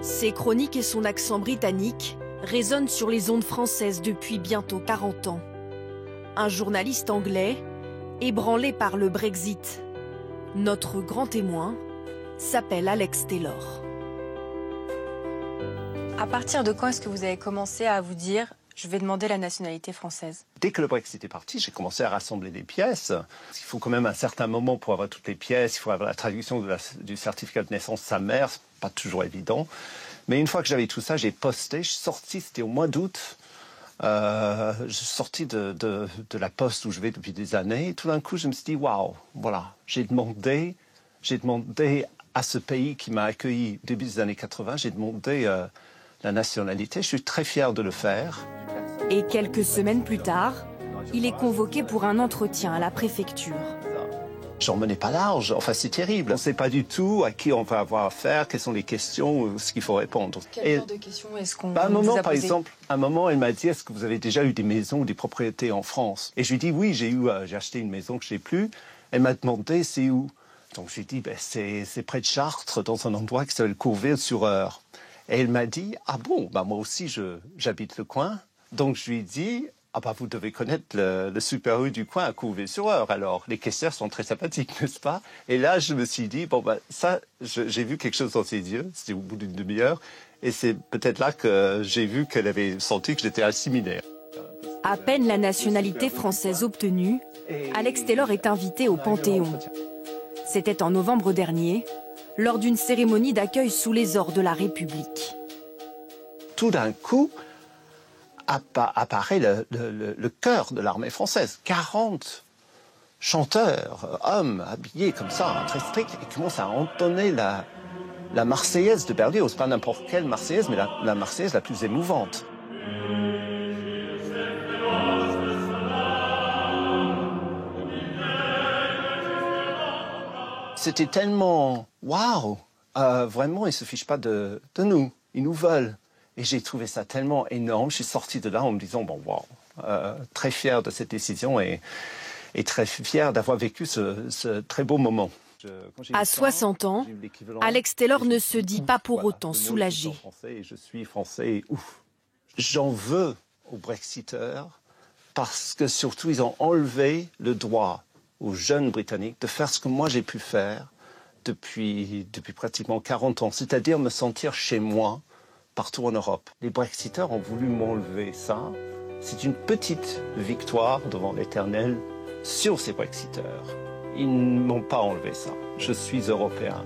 Ses chroniques et son accent britannique résonnent sur les ondes françaises depuis bientôt 40 ans. Un journaliste anglais, ébranlé par le Brexit. Notre grand témoin s'appelle Alex Taylor. À partir de quand est-ce que vous avez commencé à vous dire « je vais demander la nationalité française » ? Dès que le Brexit est parti, j'ai commencé à rassembler des pièces. Il faut quand même un certain moment pour avoir toutes les pièces. Il faut avoir la traduction du certificat de naissance de sa mère. C'est pas toujours évident. Mais une fois que j'avais tout ça, j'ai posté. Je suis sorti, c'était au mois d'août. Je suis sorti de la poste où je vais depuis des années. Et tout d'un coup, je me suis dit, waouh, voilà. J'ai demandé à ce pays qui m'a accueilli au début des années 80, j'ai demandé la nationalité. Je suis très fier de le faire. Et quelques semaines plus tard, il est convoqué pour un entretien à la préfecture. J'en menais pas large. Enfin, c'est terrible. On ne sait pas du tout à qui on va avoir affaire, quelles sont les questions, ce qu'il faut répondre. Quel genre de questions est-ce qu'on vous a posé ? Par exemple, à un moment, elle m'a dit, est-ce que vous avez déjà eu des maisons ou des propriétés en France ? Et je lui ai dit, oui, j'ai acheté une maison que je n'ai plus. Elle m'a demandé, c'est où ? Donc, je lui ai dit, c'est près de Chartres, dans un endroit qui s'appelle Courville-sur-Eure. Et elle m'a dit, ah bon, moi aussi, j'habite le coin. Donc, je lui ai dit, vous devez connaître le Super U du coin à Courville-sur-Eure. Alors, les caissières sont très sympathiques, n'est-ce pas ? Et là, je me suis dit, j'ai vu quelque chose dans ses yeux, c'était au bout d'une demi-heure, et c'est peut-être là que j'ai vu qu'elle avait senti que j'étais assimilé. À peine la nationalité française obtenue, Alex Taylor est invité au Panthéon. C'était en novembre dernier, lors d'une cérémonie d'accueil sous les ors de la République. Tout d'un coup, apparaît le chœur de l'armée française. 40 chanteurs, hommes, habillés comme ça, très stricts, et commencent à entonner la Marseillaise de Berlioz. C'est pas n'importe quelle Marseillaise, mais la Marseillaise la plus émouvante. C'était tellement waouh, vraiment, ils ne se fichent pas de nous, ils nous veulent. Et j'ai trouvé ça tellement énorme. Je suis sorti de là en me disant, très fier de cette décision et très fier d'avoir vécu ce très beau moment. À 60 ans, Alex Taylor ne se dit pas pour autant soulagé. Je suis français, J'en veux aux Brexiteurs parce que surtout, ils ont enlevé le droit aux jeunes Britanniques de faire ce que moi j'ai pu faire depuis pratiquement 40 ans, c'est-à-dire me sentir chez moi partout en Europe. Les Brexiteurs ont voulu m'enlever ça. C'est une petite victoire devant l'Éternel sur ces Brexiteurs. Ils ne m'ont pas enlevé ça. Je suis européen.